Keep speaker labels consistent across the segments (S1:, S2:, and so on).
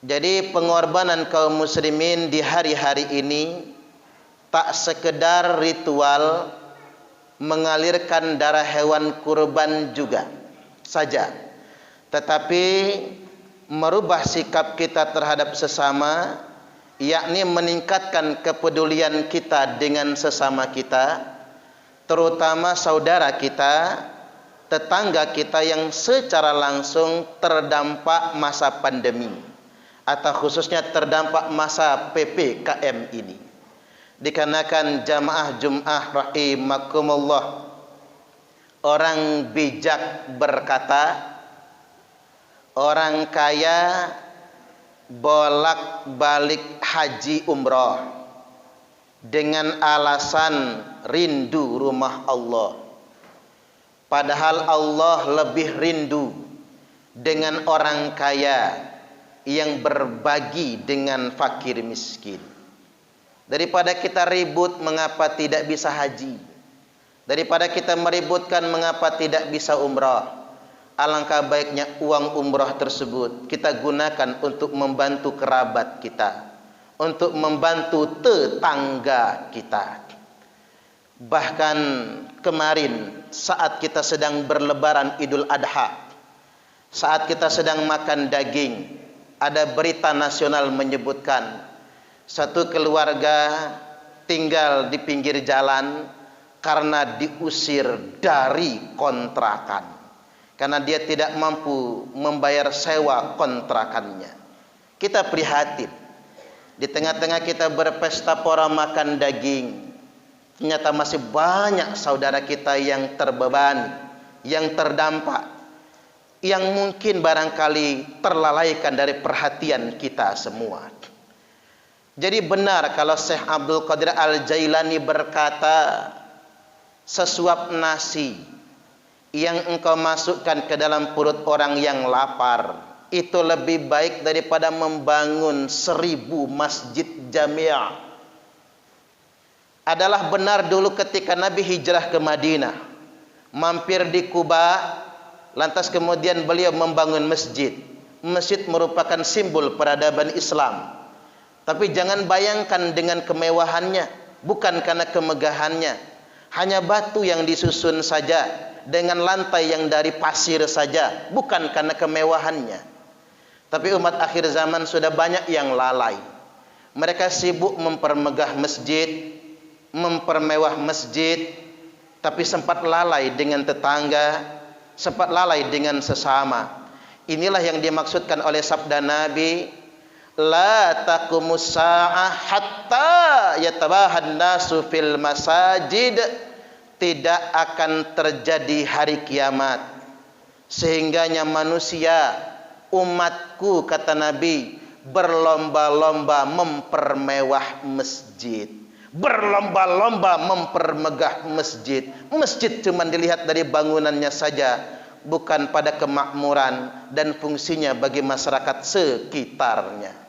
S1: Jadi pengorbanan kaum muslimin di hari-hari ini tak sekedar ritual mengalirkan darah hewan kurban juga saja, tetapi merubah sikap kita terhadap sesama, yakni meningkatkan kepedulian kita dengan sesama kita, terutama saudara kita, tetangga kita yang secara langsung terdampak masa pandemi atau khususnya terdampak masa PPKM ini. Dikarenakan jamaah Jum'ah rahimakumullah, orang bijak berkata, orang kaya bolak-balik haji umrah dengan alasan rindu rumah Allah. Padahal Allah lebih rindu dengan orang kaya yang berbagi dengan fakir miskin. Daripada kita ribut mengapa tidak bisa haji, daripada kita meributkan mengapa tidak bisa umrah, alangkah baiknya uang umrah tersebut kita gunakan untuk membantu kerabat kita, untuk membantu tetangga kita. Bahkan kemarin saat kita sedang berlebaran Idul Adha, saat kita sedang makan daging, ada berita nasional menyebutkan satu keluarga tinggal di pinggir jalan karena diusir dari kontrakan, karena dia tidak mampu membayar sewa kontrakannya. Kita prihatin. Di tengah-tengah kita berpesta pora makan daging, ternyata masih banyak saudara kita yang terbebani, yang terdampak, yang mungkin barangkali terlalaikan dari perhatian kita semua. Jadi benar kalau Syekh Abdul Qadir Al-Jailani berkata, sesuap nasi yang engkau masukkan ke dalam perut orang yang lapar itu lebih baik daripada membangun 1000 masjid jamiah. Adalah benar dulu ketika Nabi hijrah ke Madinah, mampir di Kuba, lantas kemudian beliau membangun masjid. Masjid merupakan simbol peradaban Islam. Tapi jangan bayangkan dengan kemewahannya, bukan karena kemegahannya. Hanya batu yang disusun saja, dengan lantai yang dari pasir saja, bukan karena kemewahannya. Tapi umat akhir zaman sudah banyak yang lalai. Mereka sibuk mempermegah masjid, mempermewah masjid, tapi sempat lalai dengan tetangga, sempat lalai dengan sesama. Inilah yang dimaksudkan oleh sabda Nabi, la taqumus sa'ah hatta yatabahan nasu fil masajid. Tidak akan terjadi hari kiamat sehingganya manusia, umatku kata Nabi, berlomba-lomba mempermewah masjid, berlomba-lomba mempermegah masjid. Masjid cuma dilihat dari bangunannya saja, bukan pada kemakmuran dan fungsinya bagi masyarakat sekitarnya.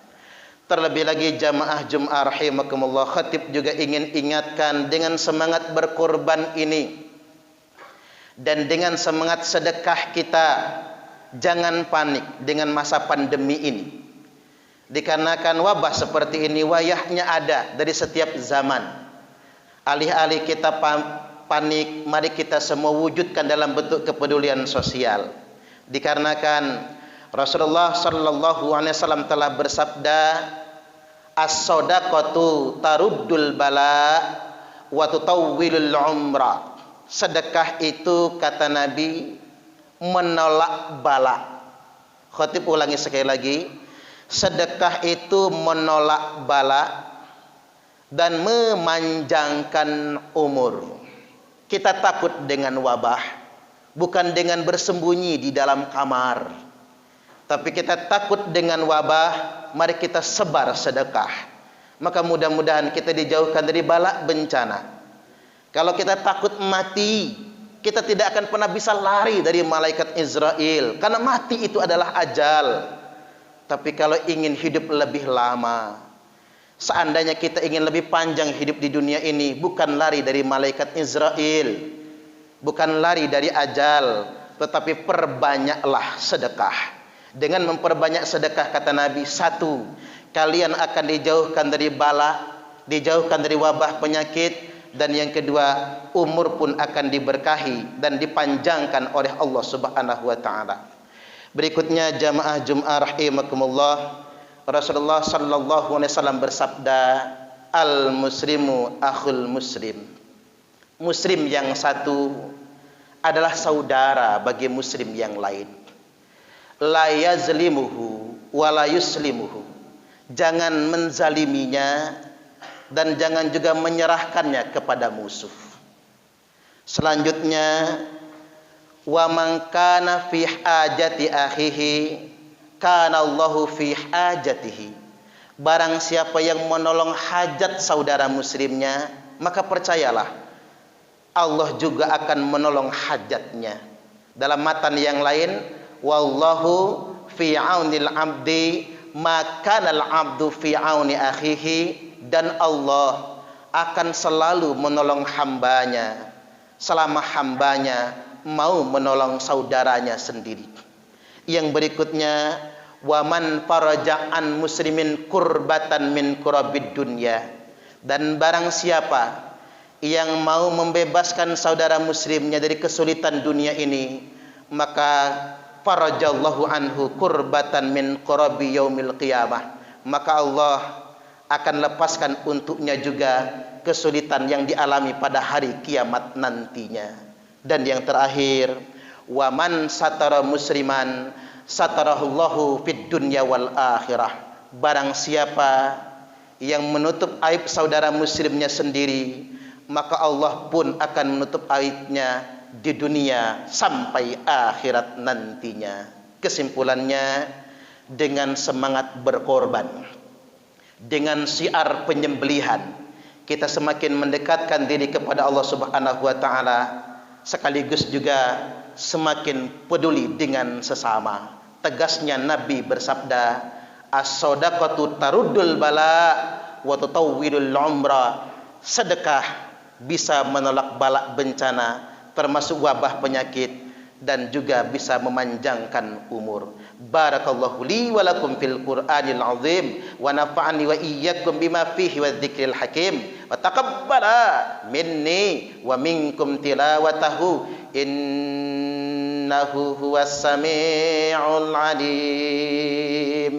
S1: Terlebih lagi jamaah Jum'ah rahimakumullah, khatib juga ingin ingatkan dengan semangat berkorban ini dan dengan semangat sedekah kita, jangan panik dengan masa pandemi ini. Dikarenakan wabah seperti ini wayahnya ada dari setiap zaman. Alih-alih kita panik, mari kita semua wujudkan dalam bentuk kepedulian sosial. Dikarenakan Rasulullah sallallahu alaihi wasallam telah bersabda, as-shadaqatu taruddul bala wa tutawwilul umrah. Sedekah itu kata Nabi menolak bala. Khatib ulangi sekali lagi, sedekah itu menolak bala dan memanjangkan umur. Kita takut dengan wabah, bukan dengan bersembunyi di dalam kamar. Tapi kita takut dengan wabah, mari kita sebar sedekah. Maka mudah-mudahan kita dijauhkan dari bala bencana. Kalau kita takut mati, kita tidak akan pernah bisa lari dari malaikat Israel, karena mati itu adalah ajal. Tapi kalau ingin hidup lebih lama, seandainya kita ingin lebih panjang hidup di dunia ini, bukan lari dari malaikat Israel, bukan lari dari ajal, tetapi perbanyaklah sedekah. Dengan memperbanyak sedekah, kata Nabi, satu, kalian akan dijauhkan dari bala, dijauhkan dari wabah penyakit, dan yang kedua, umur pun akan diberkahi dan dipanjangkan oleh Allah Subhanahu wa taala. Berikutnya jamaah Jumat rahimakumullah, Rasulullah sallallahu alaihi wasallam bersabda, al muslimu akhul muslim. Muslim yang satu adalah saudara bagi muslim yang lain. La yazlimuhu wa la yuslimuhu. Jangan menzaliminya dan jangan juga menyerahkannya kepada musuh. Selanjutnya, wa man kana fi hajati akhihi kana Allahu fi hajatihi. Barang siapa yang menolong hajat saudara muslimnya, maka percayalah Allah juga akan menolong hajatnya. Dalam matan yang lain, wallahu fi aunil abdi maka al abdu fi auni akhihi, dan Allah akan selalu menolong hambanya selama hambanya mau menolong saudaranya sendiri. Yang berikutnya, waman faraja'an muslimin kurbatan min kurabid dunya. Dan barang siapa yang mau membebaskan saudara muslimnya dari kesulitan dunia ini, maka farajallahu anhu kurbatan min qurabi yaumil qiyamah, maka Allah akan lepaskan untuknya juga kesulitan yang dialami pada hari kiamat nantinya. Dan yang terakhir, waman satara musliman satarahullahu fid dunya wal akhirah. Barang siapa yang menutup aib saudara muslimnya sendiri, maka Allah pun akan menutup aibnya di dunia sampai akhirat nantinya. Kesimpulannya, dengan semangat berkorban, dengan syiar penyembelihan, kita semakin mendekatkan diri kepada Allah Subhanahu wa taala, sekaligus juga semakin peduli dengan sesama. Tegasnya Nabi bersabda, as-shadaqatu taruddul bala wa tutawwilul umra. Sedekah bisa menolak bala bencana, termasuk wabah penyakit, dan juga bisa memanjangkan umur. Barakallahu li wa lakum fil Qur'anil azim wa nafa'ani wa iyyakum bima fihi wadh-dhikril hakim wa taqabbala minni wa minkum tilawatahu innahu huwas sami'ul alim.